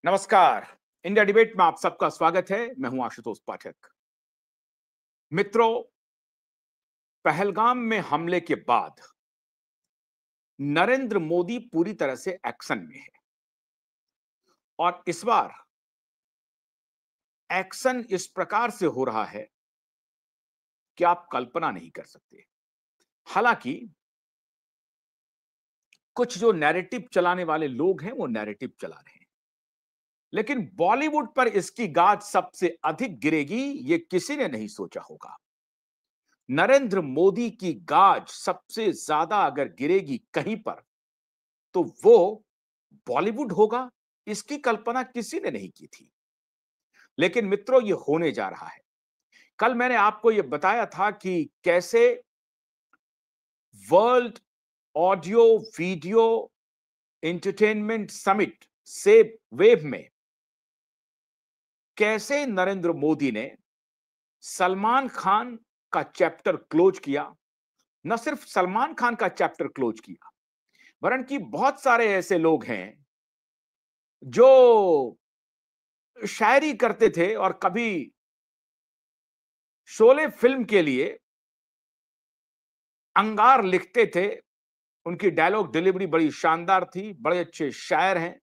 नमस्कार। India debate में आप सबका स्वागत है। मैं हूं आशुतोष पाठक। मित्रों, पहलगाम में हमले के बाद नरेंद्र मोदी पूरी तरह से एक्शन में है और इस बार एक्शन इस प्रकार से हो रहा है कि आप कल्पना नहीं कर सकते। हालांकि कुछ जो नैरेटिव चलाने वाले लोग हैं वो नैरेटिव चला रहे हैं, लेकिन बॉलीवुड पर इसकी गाज सबसे अधिक गिरेगी ये किसी ने नहीं सोचा होगा। नरेंद्र मोदी की गाज सबसे ज्यादा अगर गिरेगी कहीं पर तो वो बॉलीवुड होगा, इसकी कल्पना किसी ने नहीं की थी। लेकिन मित्रों, ये होने जा रहा है। कल मैंने आपको ये बताया था कि कैसे world audio video entertainment summit से वेव में कैसे नरेंद्र मोदी ने सलमान खान का चैप्टर क्लोज किया। न सिर्फ सलमान खान का चैप्टर क्लोज किया, वरन कि बहुत सारे ऐसे लोग हैं जो शायरी करते थे और कभी शोले फिल्म के लिए अंगार लिखते थे। उनकी डायलॉग डिलीवरी बड़ी शानदार थी, बड़े अच्छे शायर हैं,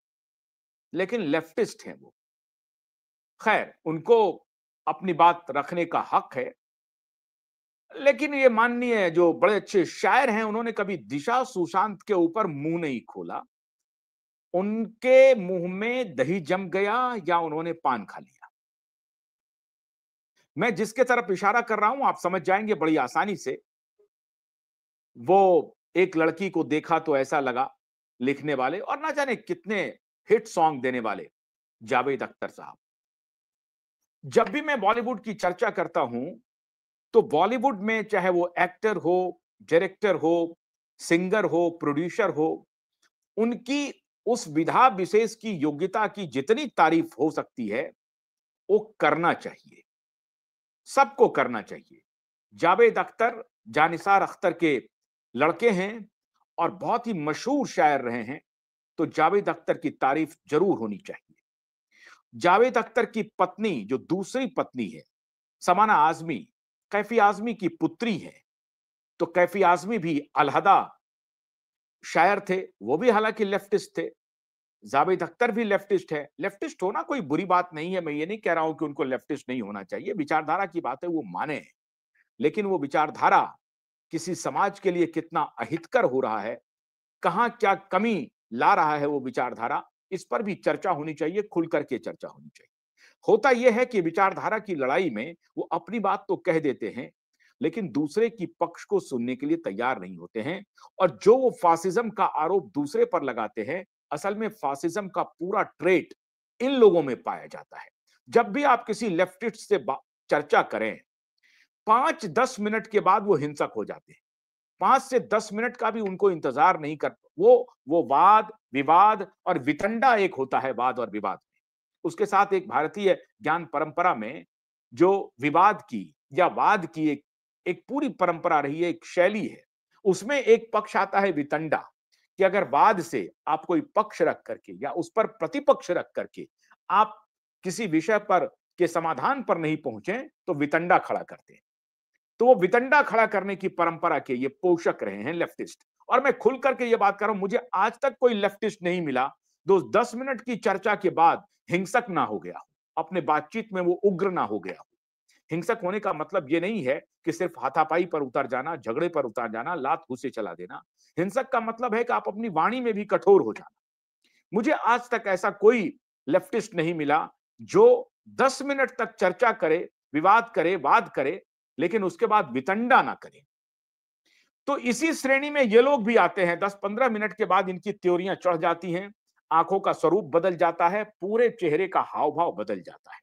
लेकिन लेफ्टिस्ट हैं वो। खैर, उनको अपनी बात रखने का हक है, लेकिन ये माननीय जो बड़े अच्छे शायर हैं, उन्होंने कभी दिशा सुशांत के ऊपर मुंह नहीं खोला। उनके मुंह में दही जम गया या उन्होंने पान खा लिया। मैं जिसके तरफ इशारा कर रहा हूं आप समझ जाएंगे बड़ी आसानी से। वो एक लड़की को देखा तो ऐसा लगा लिखने वाले और ना जाने कितने हिट सॉन्ग देने वाले जावेद अख्तर साहब। जब भी मैं बॉलीवुड की चर्चा करता हूं तो बॉलीवुड में चाहे वो एक्टर हो, डायरेक्टर हो, सिंगर हो, प्रोड्यूसर हो, उनकी उस विधा विशेष की योग्यता की जितनी तारीफ हो सकती है वो करना चाहिए, सबको करना चाहिए। जावेद अख्तर जानिसार अख्तर के लड़के हैं और बहुत ही मशहूर शायर रहे हैं, तो जावेद अख्तर की तारीफ जरूर होनी चाहिए। जावेद अख्तर की पत्नी जो दूसरी पत्नी है, समाना आजमी, कैफी आजमी की पुत्री है। तो कैफी आजमी भी अलहदा शायर थे, वो भी हालांकि लेफ्टिस्ट थे। जावेद अख्तर भी लेफ्टिस्ट है। लेफ्टिस्ट होना कोई बुरी बात नहीं है, मैं ये नहीं कह रहा हूं कि उनको लेफ्टिस्ट नहीं होना चाहिए, विचारधारा की बात है, वो माने। लेकिन वो विचारधारा किसी समाज के लिए कितना अहितकर हो रहा है, कहां क्या कमी ला रहा है वो विचारधारा, इस पर भी चर्चा होनी चाहिए, खुल करके चर्चा होनी चाहिए। होता यह है कि विचारधारा की लड़ाई में वो अपनी बात तो कह देते हैं, लेकिन दूसरे की पक्ष को सुनने के लिए तैयार नहीं होते हैं। और जो वो फासिज्म का आरोप दूसरे पर लगाते हैं, असल में फासिज्म का पूरा ट्रेट इन लोगों में पाया जाता है। जब भी आप किसी लेफ्टिस्ट से चर्चा करें, 5-10 मिनट के बाद वो हिंसक हो जाते हैं। 5 से 10 मिनट का भी उनको इंतजार नहीं कर, वो वाद विवाद और वितंडा एक होता है वाद और विवाद में। उसके साथ एक भारतीय ज्ञान परंपरा में जो विवाद की या वाद की एक एक पूरी परंपरा रही है, एक शैली है। उसमें एक पक्ष आता है वितंडा, कि अगर वाद से आप कोई पक्ष रख करके या उस पर प्रतिपक्ष रख करके आप किसी विषय पर के समाधान पर नहीं पहुंचे तो वितंडा खड़ा करते हैं। तो वो वितंडा खड़ा करने की परंपरा के ये पोषक रहे हैं लेफ्टिस्ट। और मैं खुल करके ये बात कर रहा हूं, मुझे आज तक कोई लेफ्टिस्ट नहीं मिला जो 10 मिनट की चर्चा के बाद हिंसक ना हो गया हो, अपने बातचीत में वो उग्र ना हो गया हो। हिंसक होने का मतलब ये नहीं है कि सिर्फ हाथापाई पर उतर जाना, झगड़े पर उतर जाना, लात घूंसे चला देना। हिंसक का मतलब है कि आप अपनी वाणी में भी कठोर हो जाना। मुझे आज तक ऐसा कोई लेफ्टिस्ट नहीं मिला जो 10 मिनट तक चर्चा करे, विवाद करे, वाद करे, लेकिन उसके बाद वितंडा ना करे। तो इसी श्रेणी में ये लोग भी आते हैं। 10-15 मिनट के बाद इनकी त्योरियां चढ़ जाती हैं, आंखों का स्वरूप बदल जाता है, पूरे चेहरे का हाव भाव बदल जाता है।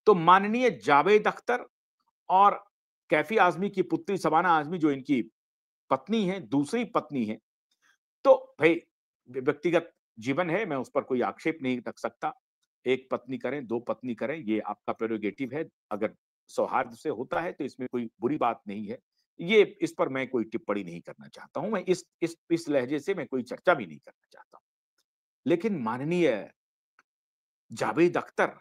तो माननीय जावेद अख्तर और कैफी आजमी की पुत्री शबाना आजमी जो इनकी पत्नी है, दूसरी पत्नी है, तो भाई व्यक्तिगत जीवन है, मैं उस पर कोई आक्षेप नहीं रख सकता। एक पत्नी करें, दो पत्नी करें, ये आपका प्रेरोगेटिव है। अगर सौहार्द से होता है तो इसमें कोई बुरी बात नहीं है। ये इस पर मैं कोई टिप्पणी नहीं करना चाहता हूं। मैं इस लहजे से मैं कोई चर्चा भी नहीं करना चाहता हूं। लेकिन माननीय जावेद अख्तर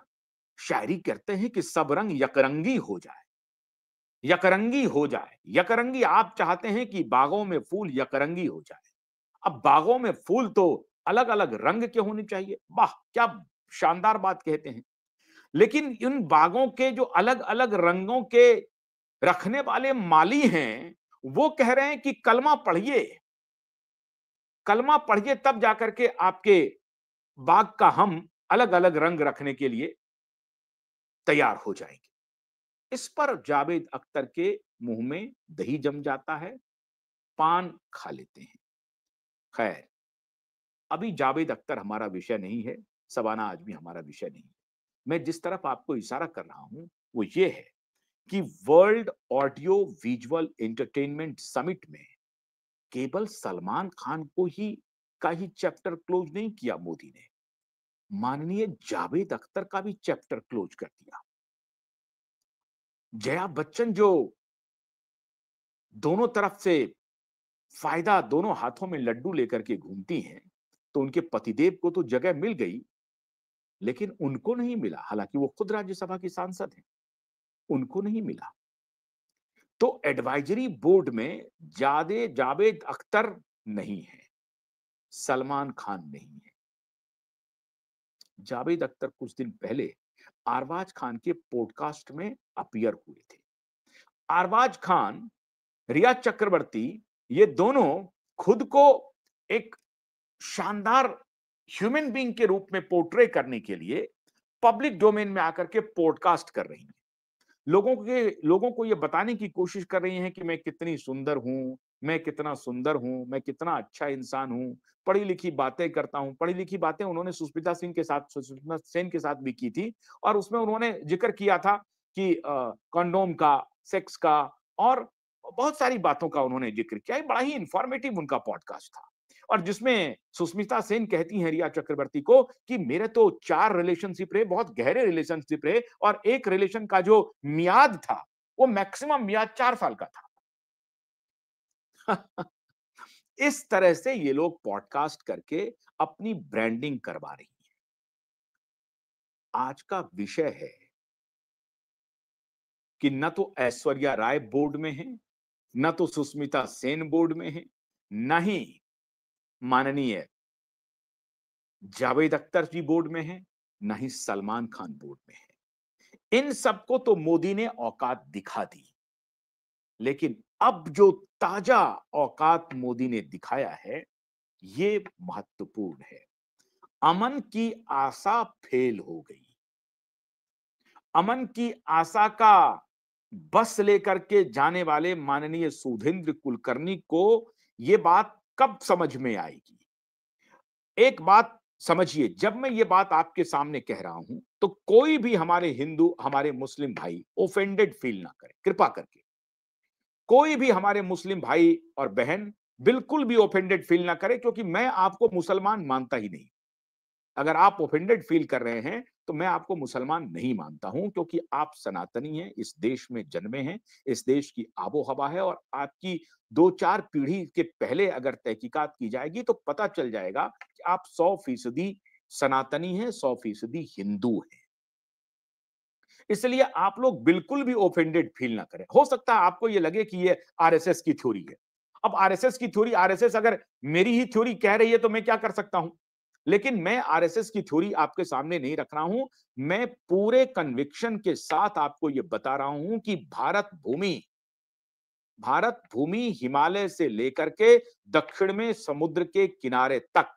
शायरी करते हैं कि सब रंग यकरंगी हो जाए, यकरंगी हो जाए। यकरंगी आप चाहते हैं कि बागों में फूल यकरंगी हो जाए। अब बागों में फूल तो अलग-अलग रंग के होने चाहिए। वाह! क्या शानदार बात कहते हैं। लेकिन इन बागों के जो अलग-अलग रंगों के रखने वाले माली हैं, वो कह रहे हैं कि कलमा पढ़िए तब जाकर के आपके बाग का हम अलग-अलग रंग रखने के लिए तैयार हो जाएंगे। इस पर जावेद अख्तर के मुंह में दही जम जाता है, पान खा लेते हैं। खैर, अभी जावेद अख्तर हमारा विषय नहीं है, शबाना आजमी हमारा विषय नहीं है। मैं जिस तरफ आपको इशारा कर रहा हूं, वो ये है कि world audio visual entertainment summit में केवल सलमान खान को ही चैप्टर क्लोज नहीं किया मोदी ने, माननीय जावेद अख्तर का भी चैप्टर क्लोज कर दिया। जया बच्चन जो दोनों तरफ से फायदा, दोनों हाथों में लड्डू लेकर के घूमती हैं, तो उनके पतिदेव को तो जगह मिल गई, लेकिन उनको नहीं मिला। हालांकि वो खुद राज्यसभा की सांसद हैं, उनको नहीं मिला। तो एडवाइजरी बोर्ड में जावेद अख्तर नहीं है, सलमान खान नहीं है। जावेद अख्तर कुछ दिन पहले अरबाज खान के पॉडकास्ट में अपीयर हुए थे। अरबाज खान, रिया चक्रवर्ती, ये दोनों खुद को एक शानदार ह्यूमन बीइंग के रूप में पोर्ट्रे करने के लिए पब्लिक डोमेन में आकर के पॉडकास्ट कर रही हैं। लोगों को ये बताने की कोशिश कर रही हैं कि मैं कितनी सुंदर हूं, मैं कितना सुंदर हूं, मैं कितना अच्छा इंसान हूं, पढ़ी लिखी बातें करता हूं। पढ़ी लिखी बातें उन्होंने सुष्मिता सेन के साथ भी की थी, और उसमें उन्होंने जिक्र किया था कि कंडोम का, सेक्स का और बहुत सारी बातों का उन्होंने जिक्र किया। बड़ा ही इंफॉर्मेटिव उनका पॉडकास्ट था, और जिसमें सुष्मिता सेन कहती हैं रिया चक्रवर्ती को कि मेरे तो 4 रिलेशनशिप रहे, बहुत गहरे रिलेशनशिप रहे, और एक रिलेशन का जो मियाद था, वो मैक्सिमम मियाद 4 साल का था। इस तरह से ये लोग पॉडकास्ट करके अपनी ब्रांडिंग करवा रही हैं। आज का विषय है कि न तो ऐश्वर्या राय बोर्ड में है, न तो सुष्मिता सेन बोर्ड में है, न ही माननीय जावेद अख्तर जी बोर्ड में है, न ही सलमान खान बोर्ड में है। इन सबको तो मोदी ने औकात दिखा दी, लेकिन अब जो ताजा औकात मोदी ने दिखाया है, ये महत्वपूर्ण है। अमन की आशा फेल हो गई। अमन की आशा का बस लेकर के जाने वाले माननीय सुधींद्र कुलकर्णी को ये बात कब समझ में आएगी? एक बात समझिए, जब मैं ये बात आपके सामने कह रहा हूं, तो कोई भी हमारे हिंदू, हमारे मुस्लिम भाई ऑफेंडेड फील ना करे, कृपा करके। कोई भी हमारे मुस्लिम भाई और बहन बिल्कुल भी ऑफेंडेड फील ना करे, क्योंकि मैं आपको मुसलमान मानता ही नहीं। अगर आप ऑफेंडेड फील कर रहे हैं, तो मैं आपको मुसलमान नहीं मानता हूं, क्योंकि आप सनातनी हैं, इस देश में जन्मे हैं, इस देश की आबो-हवा है, और आपकी 2-4 पीढ़ी के पहले अगर तहकीकात की जाएगी, तो पता चल जाएगा कि आप 100% सनातनी हैं, 100% हिंदू हैं। इसलिए आप लोग बिल्कुल भी ऑफेंडेड फील ना करें। हो सकता है आपको ये लगे कि ये आरएसएस की थ्योरी है। अब आरएसएस की थ्योरी, आरएसएस अगर मेरी ही थ्योरी कह रही है, तो मैं क्या कर सकता हूं? लेकिन मैं आरएसएस की थ्योरी आपके सामने नहीं रख रहा हूं। मैं पूरे कन्विक्शन के साथ आपको यह बता रहा हूं कि भारत भूमि हिमालय से लेकर के दक्षिण में समुद्र के किनारे तक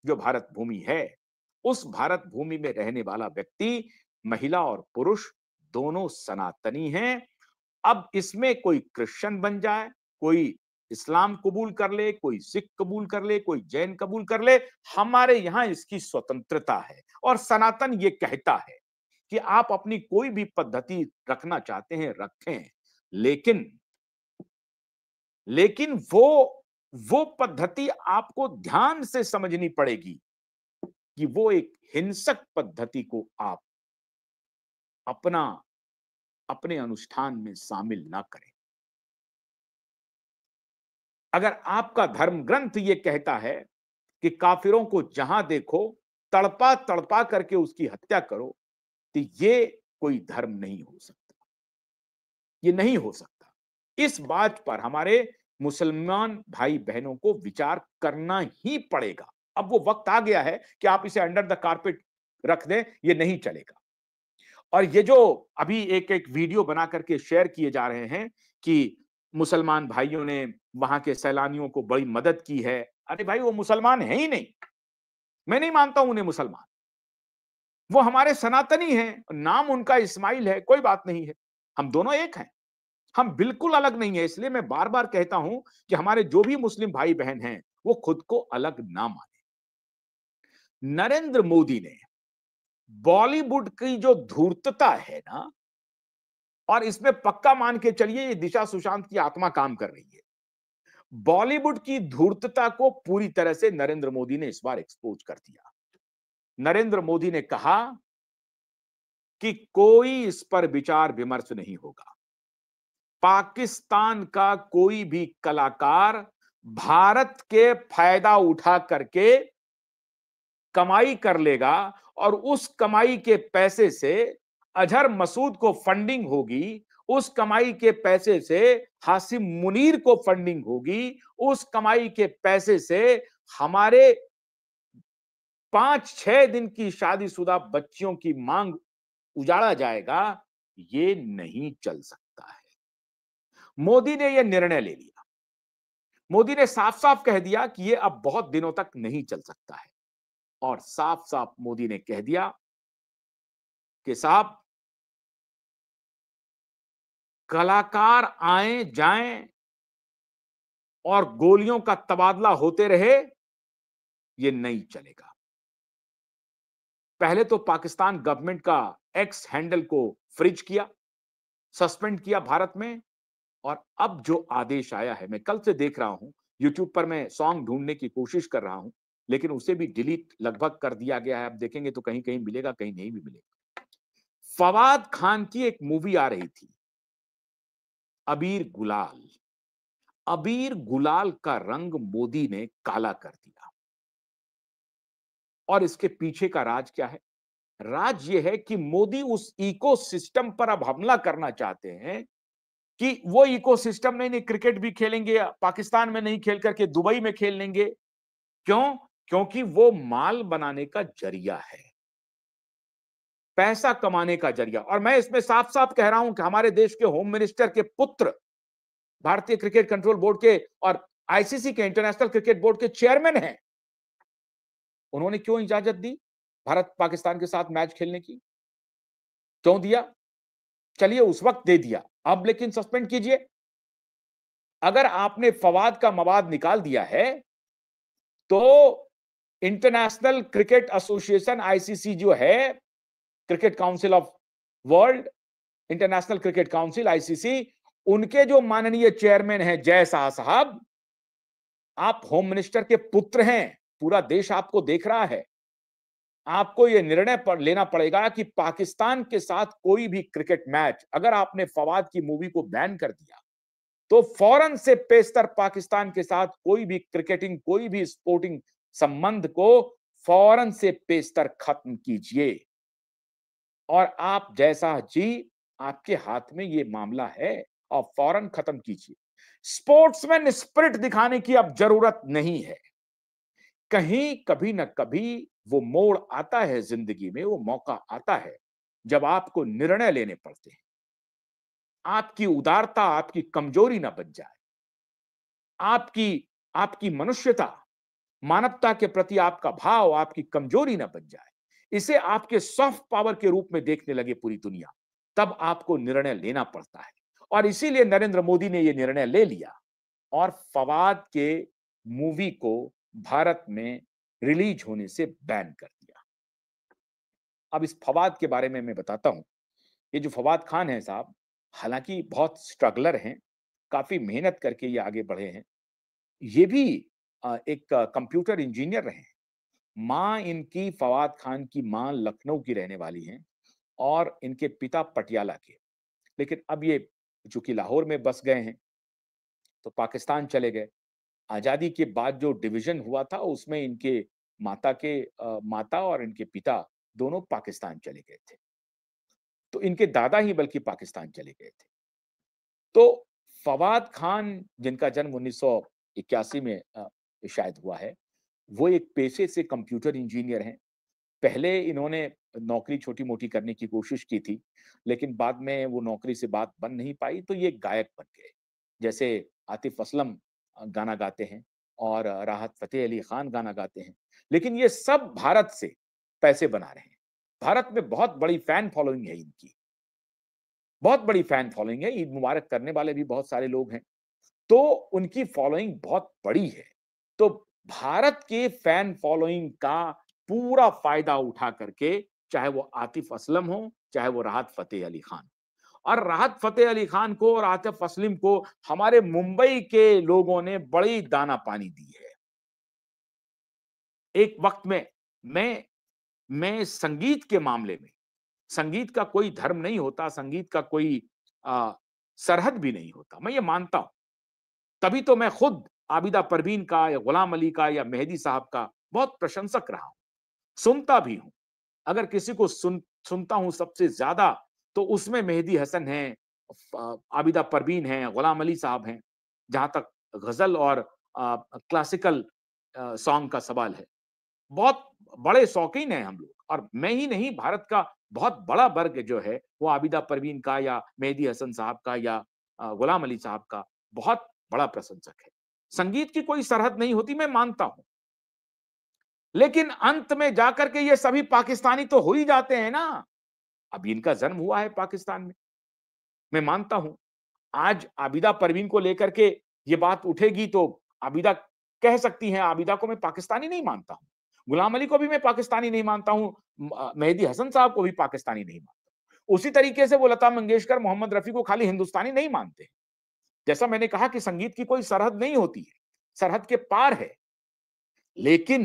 जो भारत भूमि है, उस भारत भूमि में रहने वाला व्यक्ति, महिला और पुरुष दोनों सनातनी हैं। अब इसमें कोई क्रिश्चियन बन जाए, कोई इस्लाम कबूल कर ले, कोई सिख कबूल कर ले, कोई जैन कबूल कर ले, हमारे यहां इसकी स्वतंत्रता है। और सनातन ये कहता है कि आप अपनी कोई भी पद्धति रखना चाहते हैं, रखें, लेकिन लेकिन वो पद्धति आपको ध्यान से समझनी पड़ेगी कि वो एक हिंसक पद्धति को आप अपना अपने अनुष्ठान में शामिल ना करें। अगर आपका धर्म ग्रंथ ये कहता है कि काफिरों को जहां देखो तड़पा तड़पा करके उसकी हत्या करो, तो ये कोई धर्म नहीं हो सकता, ये नहीं हो सकता। इस बात पर हमारे मुसलमान भाई बहनों को विचार करना ही पड़ेगा। अब वो वक्त आ गया है कि आप इसे अंडर द कारपेट रख दें, ये नहीं चलेगा। और ये जो अभी एक एक वीडियो बना करके शेयर किए जा रहे हैं कि मुसलमान भाइयों ने वहां के सैलानियों को बड़ी मदद की है, अरे भाई वो मुसलमान है ही नहीं, मैं नहीं मानता हूं उन्हें मुसलमान। वो हमारे सनातनी हैं, नाम उनका इस्माइल है, कोई बात नहीं है, हम दोनों एक हैं, हम बिल्कुल अलग नहीं है। इसलिए मैं बार बार कहता हूं कि हमारे जो भी मुस्लिम भाई बहन हैं वो खुद को अलग ना माने। नरेंद्र मोदी ने बॉलीवुड की जो धूर्तता है ना, और इसमें पक्का मान के चलिए ये दिशा सुशांत की आत्मा काम कर रही है। बॉलीवुड की धूर्तता को पूरी तरह से नरेंद्र मोदी ने इस बार एक्सपोज कर दिया। नरेंद्र मोदी ने कहा कि कोई इस पर विचार विमर्श नहीं होगा, पाकिस्तान का कोई भी कलाकार भारत के फायदा उठा करके कमाई कर लेगा और उस कमाई के पैसे से अजहर मसूद को फंडिंग होगी, उस कमाई के पैसे से हाशिम मुनीर को फंडिंग होगी, उस कमाई के पैसे से हमारे 5-6 दिन की शादीशुदा बच्चियों की मांग उजाड़ा जाएगा, ये नहीं चल सकता है। मोदी ने यह निर्णय ले लिया। मोदी ने साफ साफ कह दिया कि यह अब बहुत दिनों तक नहीं चल सकता है, और साफ साफ मोदी ने कह दिया कि साहब, कलाकार आए जाएं और गोलियों का तबादला होते रहे, ये नहीं चलेगा। पहले तो पाकिस्तान गवर्नमेंट का एक्स हैंडल को फ्रीज किया, सस्पेंड किया भारत में, और अब जो आदेश आया है, मैं कल से देख रहा हूं, यूट्यूब पर मैं सॉन्ग ढूंढने की कोशिश कर रहा हूं, लेकिन उसे भी डिलीट लगभग कर दिया गया है। अब देखेंगे तो कहीं कहीं मिलेगा, कहीं नहीं भी मिलेगा। फवाद खान की एक मूवी आ रही थी, अबीर गुलाल। अबीर गुलाल का रंग मोदी ने काला कर दिया, और इसके पीछे का राज क्या है? राज यह है कि मोदी उस इकोसिस्टम पर अब हमला करना चाहते हैं कि वो इकोसिस्टम नहीं, क्रिकेट भी खेलेंगे पाकिस्तान में नहीं खेल करके दुबई में खेल लेंगे। क्यों? क्योंकि वो माल बनाने का जरिया है, पैसा कमाने का जरिया। और मैं इसमें साफ साफ कह रहा हूं कि हमारे देश के होम मिनिस्टर के पुत्र भारतीय क्रिकेट कंट्रोल बोर्ड के और आईसीसी के, इंटरनेशनल क्रिकेट बोर्ड के चेयरमैन हैं। उन्होंने क्यों इजाजत दी भारत पाकिस्तान के साथ मैच खेलने की? क्यों दिया? चलिए उस वक्त दे दिया, अब लेकिन सस्पेंड कीजिए। अगर आपने फवाद का मवाद निकाल दिया है तो इंटरनेशनल क्रिकेट एसोसिएशन आईसीसी जो है, cricket council of world, international cricket council ICC, उनके जो माननीय चेयरमैन हैं जय शाह साहब, आप होम मिनिस्टर के पुत्र हैं, पूरा देश आपको देख रहा है। आपको यह निर्णय लेना पड़ेगा कि पाकिस्तान के साथ कोई भी क्रिकेट मैच, अगर आपने फवाद की मूवी को बैन कर दिया तो फौरन से पेशतर पाकिस्तान के साथ कोई भी क्रिकेटिंग, कोई भी स्पोर्टिंग संबंध को फौरन से पेशतर खत्म कीजिए। और आप जैसा जी, आपके हाथ में ये मामला है, और फौरन खत्म कीजिए। स्पोर्ट्समैन स्पिरिट दिखाने की अब जरूरत नहीं है। कहीं कभी ना कभी वो मोड़ आता है जिंदगी में, वो मौका आता है जब आपको निर्णय लेने पड़ते हैं। आपकी उदारता आपकी कमजोरी ना बन जाए, आपकी आपकी मनुष्यता, मानवता के प्रति आपका भाव आपकी कमजोरी ना बन जाए, इसे आपके सॉफ्ट पावर के रूप में देखने लगे पूरी दुनिया, तब आपको निर्णय लेना पड़ता है। और इसीलिए नरेंद्र मोदी ने यह निर्णय ले लिया और फवाद के मूवी को भारत में रिलीज होने से बैन कर दिया। अब इस फवाद के बारे में मैं बताता हूं। ये जो फवाद खान है साहब, हालांकि बहुत स्ट्रगलर हैं, काफी मेहनत करके ये आगे बढ़े हैं। ये भी एक कंप्यूटर इंजीनियर रहे हैं। माँ इनकी, फवाद खान की माँ लखनऊ की रहने वाली हैं और इनके पिता पटियाला के। लेकिन अब ये चूंकि लाहौर में बस गए हैं तो पाकिस्तान चले गए। आजादी के बाद जो डिवीजन हुआ था उसमें इनके माता और इनके पिता दोनों पाकिस्तान चले गए थे। तो इनके दादा ही बल्कि पाकिस्तान चले गए थे। तो फवाद खान जिनका जन्म 1981 में शायद हुआ है, वो एक पेशे से कंप्यूटर इंजीनियर हैं। पहले इन्होंने नौकरी छोटी-मोटी करने की कोशिश की थी, लेकिन बाद में वो नौकरी से बात बन नहीं पाई, तो ये गायक बन गए। जैसे आतिफ असलम गाना गाते हैं और राहत फ़तेह अली खान गाना गाते हैं। लेकिन ये सब भारत से पैसे बना रहे हैं। भारत में बहुत बड़ी फैन फॉलोइंग है इनकी, बहुत बड़ी फैन फॉलोइंग है, ईद मुबारक करने वाले भी बहुत सारे लोग हैं। तो उनकी फॉलोइंग बहुत बड़ी है। तो भारत के फैन फॉलोइंग का पूरा फ़ायदा उठा करके, चाहे वो आतिफ असलम हो, चाहे वो राहत फ़तेह अली खान। और राहत फ़तेह अली खान को और आतिफ असलम को हमारे मुंबई के लोगों ने बड़ी दाना-पानी दी है। एक वक़्त में मैं मैं संगीत के मामले में, संगीत का कोई धर्म नहीं होता, संगीत का कोई अ, सरहद भी नहीं होता, मैं ये मानता हूँ। तभी तो मैं खुद आबिदा परवीन का या गुलाम अली का या मेहदी साहब का बहुत प्रशंसक रहा हूँ, सुनता भी हूँ। अगर किसी को सुनता हूँ सबसे ज़्यादा, तो उसमें मेहदी हसन हैं, आबिदा परवीन हैं, गुलाम अली साहब हैं, जहाँ तक गज़ल और क्लासिकल सॉन्ग का सवाल है। बहुत बड़े शौकीन हैं हम लोग और मैं ही नहीं, भारत का बहुत बड़ा वर्ग जो है, वो आबिदा परवीन का या मेहदी हसन साहब का या गुलाम अली साहब का बहुत बड़ा प्रशंसक है। संगीत की कोई सरहद नहीं होती, मैं मानता हूँ। लेकिन अंत में जाकर के ये सभी पाकिस्तानी तो हो ही जाते हैं ना। अब इनका जन्म हुआ है पाकिस्तान में, मैं मानता हूँ। आज आबिदा परवीन को लेकर के ये बात उठेगी तो आबिदा कह सकती हैं, आबिदा को मैं पाकिस्तानी नहीं मानता हूँ। गुलाम अली को भी मैं पाकिस्तानी नहीं मानता हूँ, मेहदी हसन साहब को भी पाकिस्तानी नहीं मानता। उसी तरीके से वो लता मंगेशकर, मोहम्मद रफ़ी को खाली हिंदुस्तानी नहीं मानते। जैसा मैंने कहा कि संगीत की कोई सरहद नहीं होती है, सरहद के पार है। लेकिन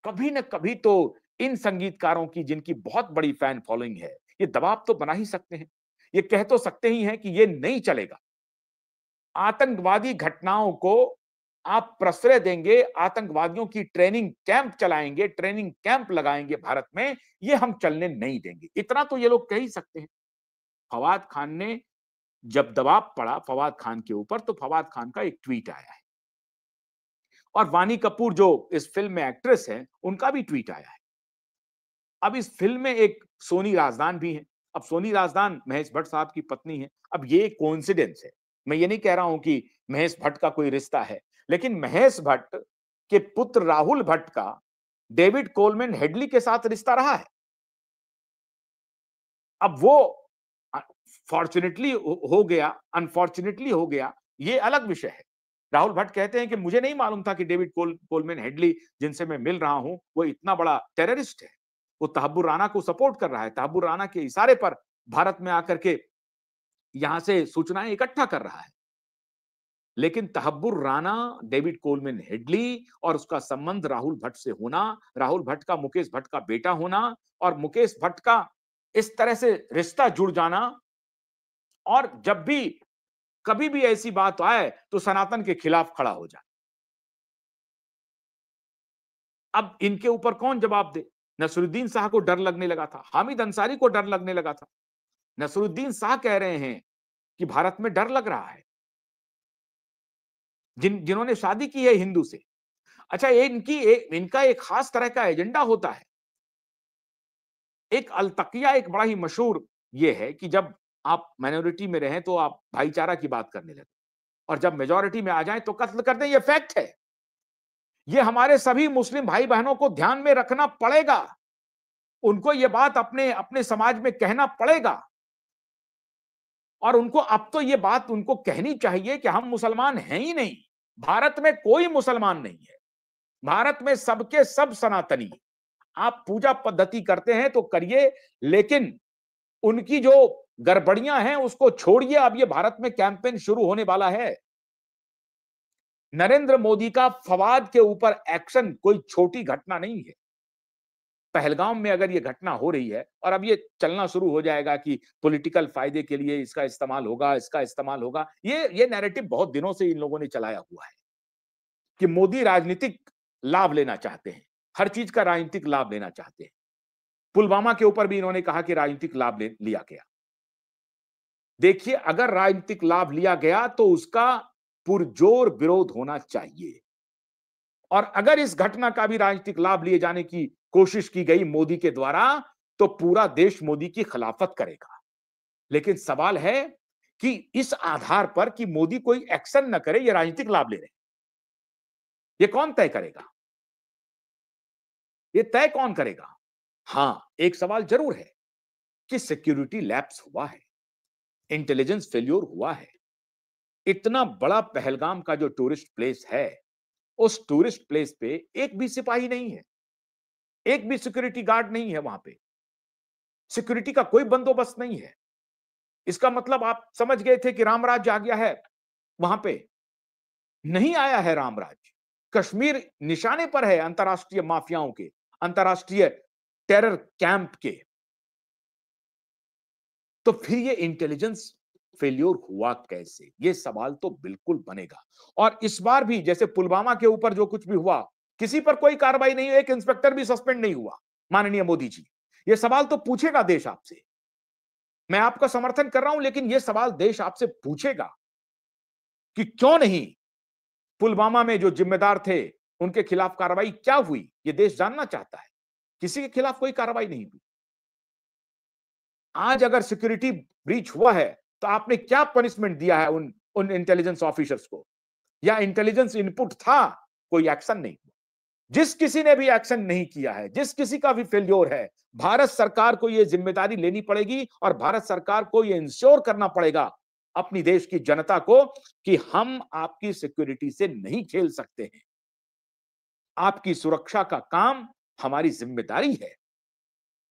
कभी न कभी तो इन संगीतकारों की जिनकी बहुत बड़ी फैन फॉलोइंग है, ये दबाव तो बना ही सकते हैं। ये कह तो सकते ही हैं कि ये नहीं चलेगा। आतंकवादी घटनाओं को आप प्रश्रय देंगे, आतंकवादियों की ट्रेनिंग कैंप चलाएँगे, ट्रेनिंग कैंप लगाएँगे भारत में, ये हम चलने नहीं देंगे। इतना तो ये लोग कह ही सकते हैं। फवाद खान ने जब दबाव पड़ा फवाद खान के ऊपर, तो फवाद खान का एक ट्वीट आया है। और वानी कपूर जो इस फ़िल्म में एक्ट्रेस हैं, उनका भी ट्वीट आया है। अब इस फ़िल्म में एक सोनी राज़दान भी हैं। अब सोनी राज़दान महेश भट्ट साहब की पत्नी हैं। अब ये कोइंसिडेंस है। मैं ये नहीं कह रहा हूँ कि महेश भट्ट का कोई रिश्ता है, लेकिन महेश भट्ट के पुत्र राहुल भट्ट का डेविड कोलमैन हेडली के साथ रिश्ता रहा है। अब वो अ, फॉर्च्यूनेटली हो गया, अनफॉर्च्यूनेटली हो गया, ये अलग विषय है। राहुल भट्ट कहते हैं कि मुझे नहीं मालूम था कि डेविड कोलमैन हेडली जिनसे मैं मिल रहा हूँ, वो इतना बड़ा टेररिस्ट है। वो तहब्बुर राना को सपोर्ट कर रहा है, तहब्बुर राना के इशारे पर भारत में आकर के यहाँ से सूचनाएँ इकट्ठा कर रहा है। लेकिन तहब्बुर राना, डेविड कोलमैन हेडली और उसका संबंध राहुल भट्ट से होना, राहुल भट्ट का मुकेश भट्ट का बेटा होना और मुकेश भट्ट का इस तरह से रिश्ता जुड़ जाना और जब भी कभी भी ऐसी बात आए तो सनातन के खिलाफ खड़ा हो जाए। अब इनके ऊपर कौन जवाब दे? नसरुद्दीन शाह को डर लगने लगा था, हामिद अंसारी को डर लगने लगा था। नसरुद्दीन शाह कह रहे हैं कि भारत में डर लग रहा है, जिन्होंने शादी की है हिंदू से। अच्छा, इनका एक खास तरह का एजेंडा होता है। एक अलतकिया एक बड़ा ही मशहूर ये है कि जब आप माइनॉरिटी में रहें तो आप भाईचारा की बात करने लगें और जब मेजॉरिटी में आ जाएं तो कत्ल कर दें, ये फैक्ट है। ये हमारे सभी मुस्लिम भाई बहनों को ध्यान में रखना पड़ेगा। उनको ये बात अपने अपने समाज में कहना पड़ेगा और उनको अब तो ये बात उनको कहनी चाहिए कि हम मुसलमान हैं ही नहीं। भारत में कोई मुसलमान नहीं है। भारत में सबके सब सनातनी। आप पूजा पद्धति करते हैं तो करिए, लेकिन उनकी जो गड़बड़ियां हैं उसको छोड़िए। अब ये भारत में कैंपेन शुरू होने वाला है। नरेंद्र मोदी का फवाद के ऊपर एक्शन कोई छोटी घटना नहीं है। पहलगाम में अगर ये घटना हो रही है और अब ये चलना शुरू हो जाएगा कि पॉलिटिकल फायदे के लिए इसका इस्तेमाल होगा, इसका इस्तेमाल होगा, ये नैरेटिव बहुत दिनों से इन लोगों ने चलाया हुआ है कि मोदी राजनीतिक लाभ लेना चाहते हैं, हर चीज का राजनीतिक लाभ लेना चाहते हैं। पुलवामा के ऊपर भी इन्होंने कहा कि राजनीतिक लाभ लिया गया। देखिए, अगर राजनीतिक लाभ लिया गया तो उसका पुरजोर विरोध होना चाहिए, और अगर इस घटना का भी राजनीतिक लाभ लिए जाने की कोशिश की गई मोदी के द्वारा, तो पूरा देश मोदी की खिलाफत करेगा। लेकिन सवाल है कि इस आधार पर कि मोदी कोई एक्शन न करे, ये राजनीतिक लाभ ले रहे हैं, ये कौन तय करेगा? ये तय कौन करेगा? हां, एक सवाल जरूर है कि सिक्योरिटी लैप्स हुआ है, इंटेलिजेंस फेल्योर हुआ है। इतना बड़ा पहलगाम का जो टूरिस्ट प्लेस है, उस टूरिस्ट प्लेस पे एक भी सिपाही नहीं है, एक भी सिक्योरिटी गार्ड नहीं है वहां पे, सिक्योरिटी का कोई बंदोबस्त नहीं है। इसका मतलब आप समझ गए थे कि रामराज्य आ गया है वहां पे। नहीं आया है रामराज्य। कश्मीर निशाने पर है अंतरराष्ट्रीय माफियाओं के, अंतरराष्ट्रीय टेरर कैंप के। तो फिर ये इंटेलिजेंस फेल्योर हुआ कैसे? ये सवाल तो बिल्कुल बनेगा। और इस बार भी जैसे पुलवामा के ऊपर जो कुछ भी हुआ, किसी पर कोई कार्रवाई नहीं हुई, एक इंस्पेक्टर भी सस्पेंड नहीं हुआ। माननीय मोदी जी, ये सवाल तो पूछेगा देश आपसे। मैं आपका समर्थन कर रहा हूं, लेकिन यह सवाल देश आपसे पूछेगा कि क्यों नहीं पुलवामा में जो जिम्मेदार थे उनके खिलाफ कार्रवाई क्या हुई? ये देश जानना चाहता है। किसी के खिलाफ कोई कार्रवाई नहीं हुई। आज अगर सिक्योरिटी ब्रीच हुआ है तो आपने क्या पनिशमेंट दिया है उन उन इंटेलिजेंस ऑफिसर्स को, या इंटेलिजेंस इनपुट था? कोई एक्शन नहीं। जिस किसी ने भी एक्शन नहीं किया है, जिस किसी का भी फेल्योर है, भारत सरकार को यह जिम्मेदारी लेनी पड़ेगी और भारत सरकार को यह इंश्योर करना पड़ेगा अपनी देश की जनता को कि हम आपकी सिक्योरिटी से नहीं खेल सकते हैं। आपकी सुरक्षा का काम हमारी जिम्मेदारी है।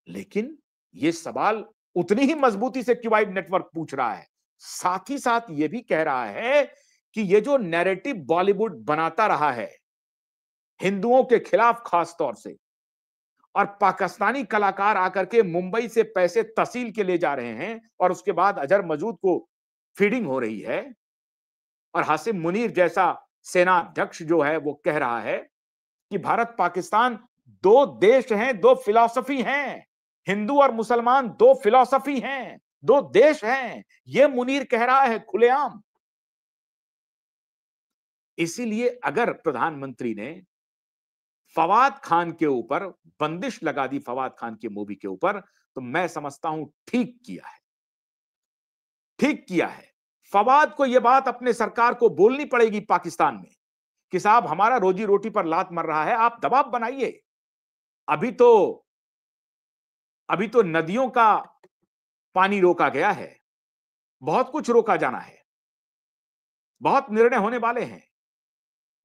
लेकिन यह सवाल उतनी ही मजबूती से क्यूबाइड नेटवर्क पूछ रहा है। साथ ही साथ यह भी कह रहा है कि यह जो नैरेटिव बॉलीवुड बनाता रहा है हिंदुओं के खिलाफ खास तौर से, और पाकिस्तानी कलाकार आकर के मुंबई से पैसे तहसील के ले जा रहे हैं और उसके बाद अजहर मसूद को फीडिंग हो रही है, और हासिम मुनीर जैसा सेना अध्यक्ष जो है वो कह रहा है कि भारत पाकिस्तान दो देश हैं, दो फिलॉसफी हैं, हिंदू और मुसलमान दो फिलॉसफी हैं, दो देश हैं, ये मुनीर कह रहा है खुलेआम। इसीलिए अगर प्रधानमंत्री ने फवाद खान के ऊपर बंदिश लगा दी, फवाद खान की मूवी के ऊपर, तो मैं समझता हूं ठीक किया है, ठीक किया है। फवाद को यह बात अपने सरकार को बोलनी पड़ेगी पाकिस्तान में कि साहब हमारा रोजी रोटी पर लात मर रहा है, आप दबाव बनाइए। अभी तो अभी तो नदियों का पानी रोका गया है, बहुत कुछ रोका जाना है, बहुत निर्णय होने वाले हैं।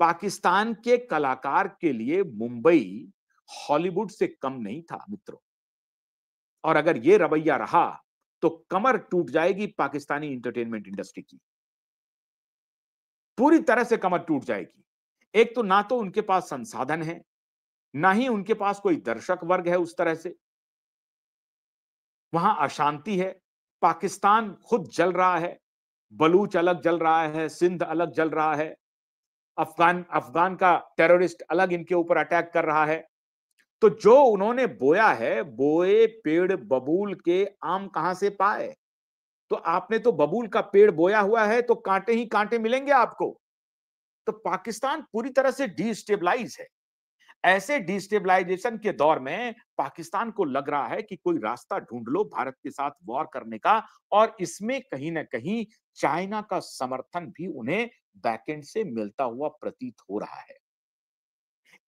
पाकिस्तान के कलाकार के लिए मुंबई हॉलीवुड से कम नहीं था मित्रों, और अगर यह रवैया रहा तो कमर टूट जाएगी पाकिस्तानी इंटरटेनमेंट इंडस्ट्री की, पूरी तरह से कमर टूट जाएगी। एक तो ना तो उनके पास संसाधन है, ना ही उनके पास कोई दर्शक वर्ग है उस तरह से, वहां अशांति है, पाकिस्तान खुद जल रहा है, बलूच अलग जल रहा है, सिंध अलग जल रहा है, अफगान अफगान का टेररिस्ट अलग इनके ऊपर अटैक कर रहा है। तो जो उन्होंने बोया है, बोए पेड़ बबूल के आम कहां से पाए? तो आपने तो बबूल का पेड़ बोया हुआ है, तो कांटे ही कांटे मिलेंगे आपको। तो पाकिस्तान पूरी तरह से डिस्टेबलाइज है। ऐसे डिस्टेबलाइजेशन के दौर में पाकिस्तान को लग रहा है कि कोई रास्ता ढूंढ लो भारत के साथ वॉर करने का, और इसमें कहीं ना कहीं चाइना का समर्थन भी उन्हें बैकएंड से मिलता हुआ प्रतीत हो रहा है।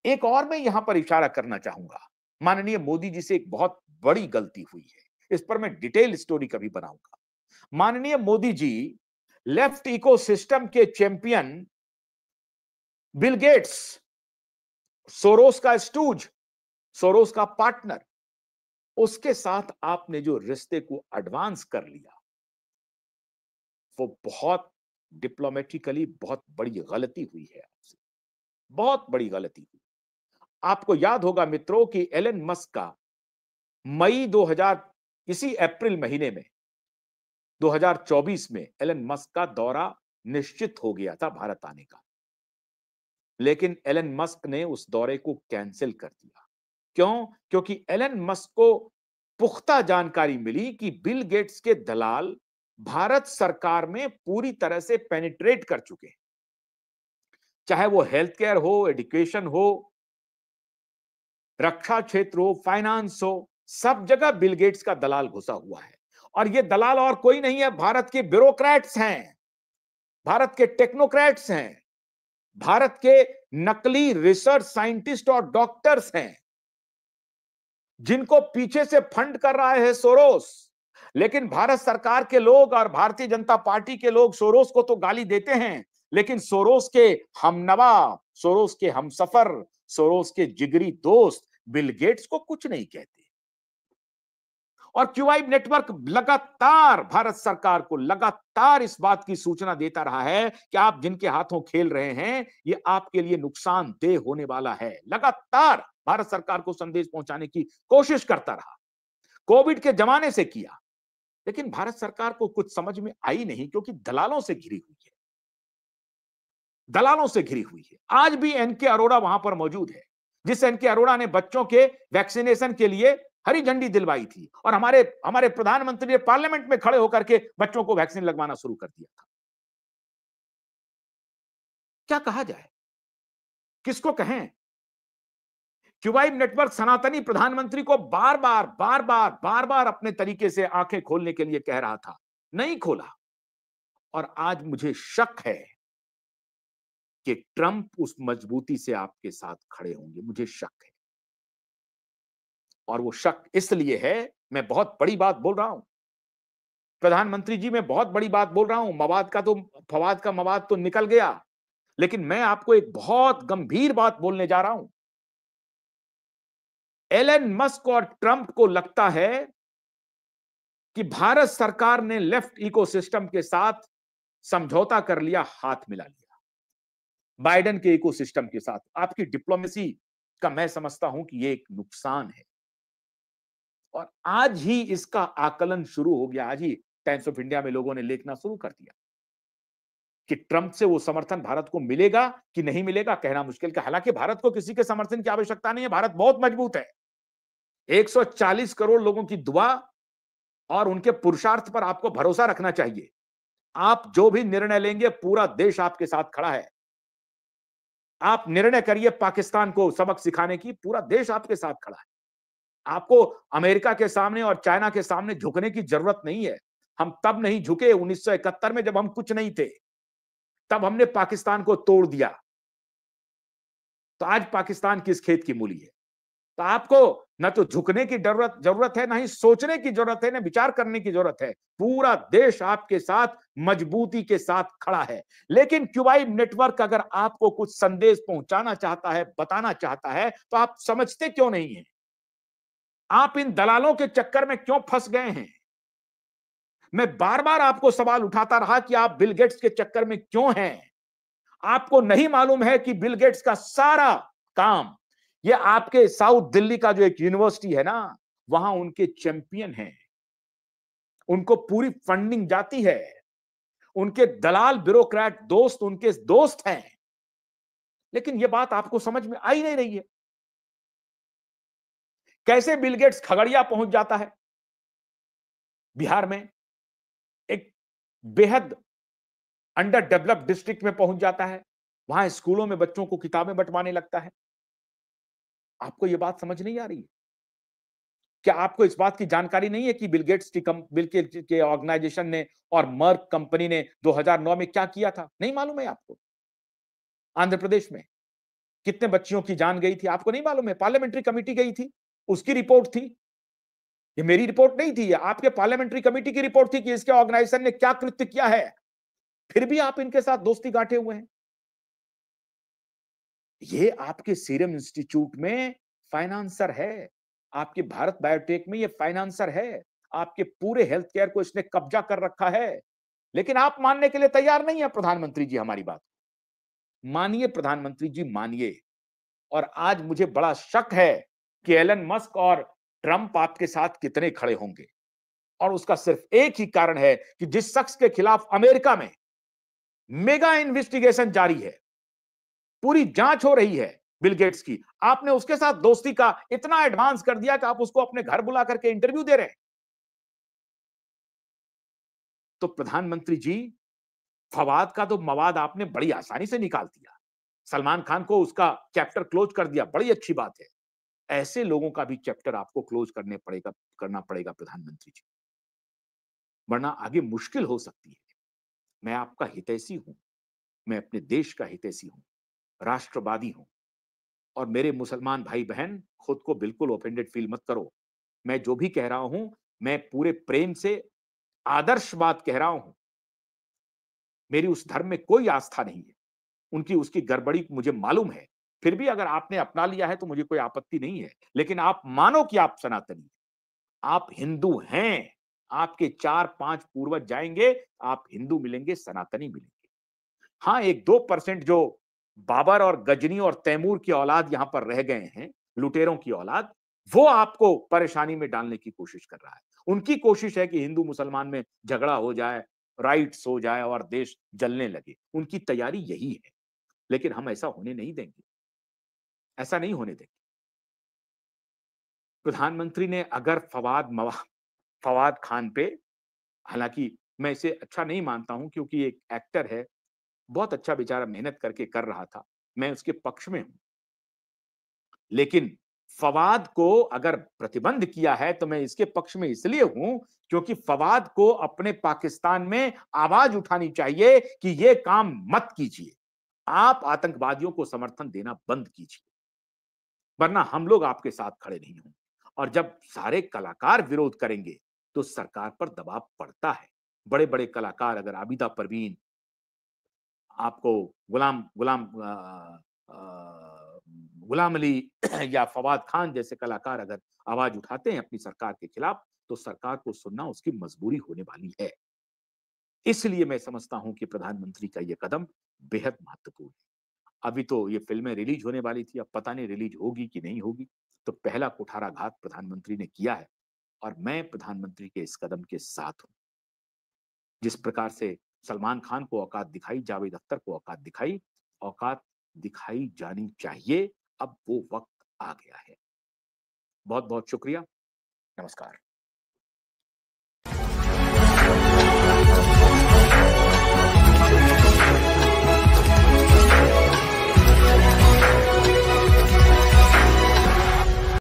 एक और मैं यहां पर इशारा करना चाहूंगा, माननीय मोदी जी से एक बहुत बड़ी गलती हुई है, इस पर मैं डिटेल स्टोरी कभी बनाऊंगा। माननीय मोदी जी लेफ्ट इकोसिस्टम के चैंपियन बिल गेट्स, सोरोस का स्टूज, सोरोस का पार्टनर, उसके साथ आपने जो रिश्ते को एडवांस कर लिया, वो बहुत डिप्लोमेटिकली बहुत बड़ी गलती हुई है आपसे, बहुत बड़ी गलती हुई। आपको याद होगा मित्रों कि एलन मस्क का मई 2000 इसी अप्रैल महीने में 2024 में एलन मस्क का दौरा निश्चित हो गया था भारत आने का। लेकिन एलन मस्क ने उस दौरे को कैंसिल कर दिया। क्यों? क्योंकि एलन मस्क को पुख्ता जानकारी मिली कि बिल गेट्स के दलाल भारत सरकार में पूरी तरह से पेनिट्रेट कर चुके हैं। चाहे वो हेल्थ केयर हो, एजुकेशन हो, रक्षा क्षेत्र हो, फाइनेंस हो, सब जगह बिल गेट्स का दलाल घुसा हुआ है। और ये दलाल और कोई नहीं है, भारत के ब्यूरोक्रेट्स हैं, भारत के टेक्नोक्रेट्स हैं, भारत के नकली रिसर्च साइंटिस्ट और डॉक्टर्स हैं, जिनको पीछे से फंड कर रहा है सोरोस। लेकिन भारत सरकार के लोग और भारतीय जनता पार्टी के लोग सोरोस को तो गाली देते हैं, लेकिन सोरोस के हमनवा, सोरोस के हमसफर, सोरोस के जिगरी दोस्त बिल गेट्स को कुछ नहीं कहते। और क्यूआई नेटवर्क लगातार भारत सरकार को लगातार इस बात की सूचना देता रहा है कि आप जिनके हाथों खेल रहे हैं, ये आपके लिए नुकसानदेह होने वाला है। लगातार भारत सरकार को संदेश पहुंचाने की कोशिश करता रहा, कोविड के जमाने से किया, लेकिन भारत सरकार को कुछ समझ में आई नहीं, क्योंकि दलालों से घिरी हुई है, दलालों से घिरी हुई है। आज भी एनके अरोड़ा वहां पर मौजूद है, जिस एनके अरोड़ा ने बच्चों के वैक्सीनेशन के लिए हरी झंडी दिलवाई थी, और हमारे प्रधानमंत्री ने पार्लियामेंट में खड़े होकर के बच्चों को वैक्सीन लगवाना शुरू कर दिया था। क्या कहा जाए, किसको कहें? क्यूबाइब नेटवर्क सनातनी प्रधानमंत्री को बार बार अपने तरीके से आंखें खोलने के लिए कह रहा था, नहीं खोला। और आज मुझे शक है कि ट्रंप उस मजबूती से आपके साथ खड़े होंगे, मुझे शक है। और वो शक इसलिए है, मैं बहुत बड़ी बात बोल रहा हूं प्रधानमंत्री जी, मैं बहुत बड़ी बात बोल रहा हूं। फवाद का मवाद तो निकल गया, लेकिन मैं आपको एक बहुत गंभीर बात बोलने जा रहा हूं। एलन मस्क और ट्रंप को लगता है कि भारत सरकार ने लेफ्ट इकोसिस्टम के साथ समझौता कर लिया, हाथ मिला लिया बाइडेन के इकोसिस्टम के साथ। आपकी डिप्लोमेसी का मैं समझता हूं कि यह एक नुकसान है, और आज ही इसका आकलन शुरू हो गया। आज ही टाइम्स ऑफ इंडिया में लोगों ने लिखना शुरू कर दिया कि ट्रंप से वो समर्थन भारत को मिलेगा कि नहीं मिलेगा, कहना मुश्किल है। हालांकि भारत को किसी के समर्थन की आवश्यकता नहीं है, भारत बहुत मजबूत है। 140 करोड़ लोगों की दुआ और उनके पुरुषार्थ पर आपको भरोसा रखना चाहिए। आप जो भी निर्णय लेंगे, पूरा देश आपके साथ खड़ा है। आप निर्णय करिए पाकिस्तान को सबक सिखाने की, पूरा देश आपके साथ खड़ा है। आपको अमेरिका के सामने और चाइना के सामने झुकने की जरूरत नहीं है। हम तब नहीं झुके 1971 में, जब हम कुछ नहीं थे, तब हमने पाकिस्तान को तोड़ दिया। तो आज पाकिस्तान किस खेत की मूली है? तो आपको न तो झुकने की जरूरत है, ना ही सोचने की जरूरत है, ना विचार करने की जरूरत है। पूरा देश आपके साथ मजबूती के साथ खड़ा है। लेकिन क्यूबाइब नेटवर्क अगर आपको कुछ संदेश पहुंचाना चाहता है, बताना चाहता है, तो आप समझते क्यों नहीं है? आप इन दलालों के चक्कर में क्यों फंस गए हैं? मैं बार बार आपको सवाल उठाता रहा कि आप बिल गेट्स के चक्कर में क्यों हैं? आपको नहीं मालूम है कि बिल गेट्स का सारा काम, ये आपके साउथ दिल्ली का जो एक यूनिवर्सिटी है ना, वहां उनके चैंपियन हैं, उनको पूरी फंडिंग जाती है, उनके दलाल ब्यूरोक्रेट दोस्त उनके दोस्त हैं। लेकिन ये बात आपको समझ में आई नहीं रही है। कैसे बिल गेट्स खगड़िया पहुंच जाता है, बिहार में एक बेहद अंडर डेवलप्ड डिस्ट्रिक्ट में पहुंच जाता है, वहां स्कूलों में बच्चों को किताबें बंटवाने लगता है। आपको यह बात समझ नहीं आ रही है? क्या आपको इस बात की जानकारी नहीं है कि बिल गेट्स की बिल के ऑर्गेनाइजेशन ने और मर्क कंपनी ने 2009 में क्या किया था? नहीं मालूम है आपको? आंध्र प्रदेश में कितने बच्चियों की जान गई थी, आपको नहीं मालूम है? पार्लियामेंट्री कमेटी गई थी, उसकी रिपोर्ट थी। ये मेरी रिपोर्ट नहीं थी, आपके पार्लियामेंट्री कमेटी की रिपोर्ट थी कि इसके ऑर्गेनाइजेशन ने क्या कृत्य किया है। फिर भी आप इनके साथ दोस्ती गांठे हुए हैं। ये आपके सीरम इंस्टीट्यूट में फाइनेंसर है, आपके भारत बायोटेक में ये फाइनेंसर है, आपके पूरे हेल्थ केयर को इसने कब्जा कर रखा है। लेकिन आप मानने के लिए तैयार नहीं है प्रधानमंत्री जी हमारी बात। मानिए प्रधानमंत्री जी, मानिए। और आज मुझे बड़ा शक है कि एलन मस्क और ट्रंप आपके साथ कितने खड़े होंगे, और उसका सिर्फ एक ही कारण है कि जिस शख्स के खिलाफ अमेरिका में मेगा इन्वेस्टिगेशन जारी है, पूरी जांच हो रही है बिल गेट्स की, आपने उसके साथ दोस्ती का इतना एडवांस कर दिया कि आप उसको अपने घर बुला करके इंटरव्यू दे रहे हैं। तो प्रधानमंत्री जी, फवाद का तो मवाद आपने बड़ी आसानी से निकाल दिया। सलमान खान को उसका चैप्टर क्लोज कर दिया, बड़ी अच्छी बात है। ऐसे लोगों का भी चैप्टर आपको क्लोज करना पड़ेगा प्रधानमंत्री जी, वरना आगे मुश्किल हो सकती है। मैं आपका हितैषी हूं, मैं अपने देश का हितैषी हूं, राष्ट्रवादी हूं, और मेरे मुसलमान भाई बहन खुद को बिल्कुल ऑफेंडेड फील मत करो। मैं जो भी कह रहा हूं, मैं पूरे प्रेम से आदर्श बात कह रहा हूं। मेरी उस धर्म में कोई आस्था नहीं है, उनकी उसकी गड़बड़ी मुझे मालूम है। फिर भी अगर आपने अपना लिया है तो मुझे कोई आपत्ति नहीं है, लेकिन आप मानो कि आप सनातनी हैं, आप हिंदू हैं। आपके 4-5 पूर्वज जाएंगे, आप हिंदू मिलेंगे, सनातनी मिलेंगे। हाँ, एक 2% जो बाबर और गजनी और तैमूर की औलाद यहां पर रह गए हैं, लुटेरों की औलाद, वो आपको परेशानी में डालने की कोशिश कर रहा है। उनकी कोशिश है कि हिंदू मुसलमान में झगड़ा हो जाए, राइट्स हो जाए और देश जलने लगे। उनकी तैयारी यही है, लेकिन हम ऐसा होने नहीं देंगे, ऐसा नहीं होने देंगे। प्रधानमंत्री ने अगर फवाद खान पे, हालांकि मैं इसे अच्छा नहीं मानता हूं क्योंकि एक एक्टर है, बहुत अच्छा बेचारा मेहनत करके कर रहा था, मैं उसके पक्ष में हूं। लेकिन फवाद को अगर प्रतिबंध किया है तो मैं इसके पक्ष में इसलिए हूं क्योंकि फवाद को अपने पाकिस्तान में आवाज उठानी चाहिए कि ये काम मत कीजिए। आप आतंकवादियों को समर्थन देना बंद कीजिए, वरना हम लोग आपके साथ खड़े नहीं होंगे। और जब सारे कलाकार विरोध करेंगे तो सरकार पर दबाव पड़ता है। बड़े बड़े कलाकार, अगर आबिदा परवीन, आपको गुलाम गुलाम गुलाम अली या फवाद खान जैसे कलाकार अगर आवाज उठाते हैं अपनी सरकार के खिलाफ, तो सरकार को सुनना उसकी मजबूरी होने वाली है। इसलिए मैं समझता हूं कि प्रधानमंत्री का यह कदम बेहद महत्वपूर्ण है। अभी तो ये फिल्में रिलीज होने वाली थी, अब पता नहीं रिलीज होगी कि नहीं होगी। तो पहला कुठाराघात प्रधानमंत्री ने किया है, और मैं प्रधानमंत्री के इस कदम के साथ हूं। जिस प्रकार से सलमान खान को औकात दिखाई, जावेद अख्तर को औकात दिखाई, औकात दिखाई जानी चाहिए। अब वो वक्त आ गया है। बहुत बहुत शुक्रिया। नमस्कार।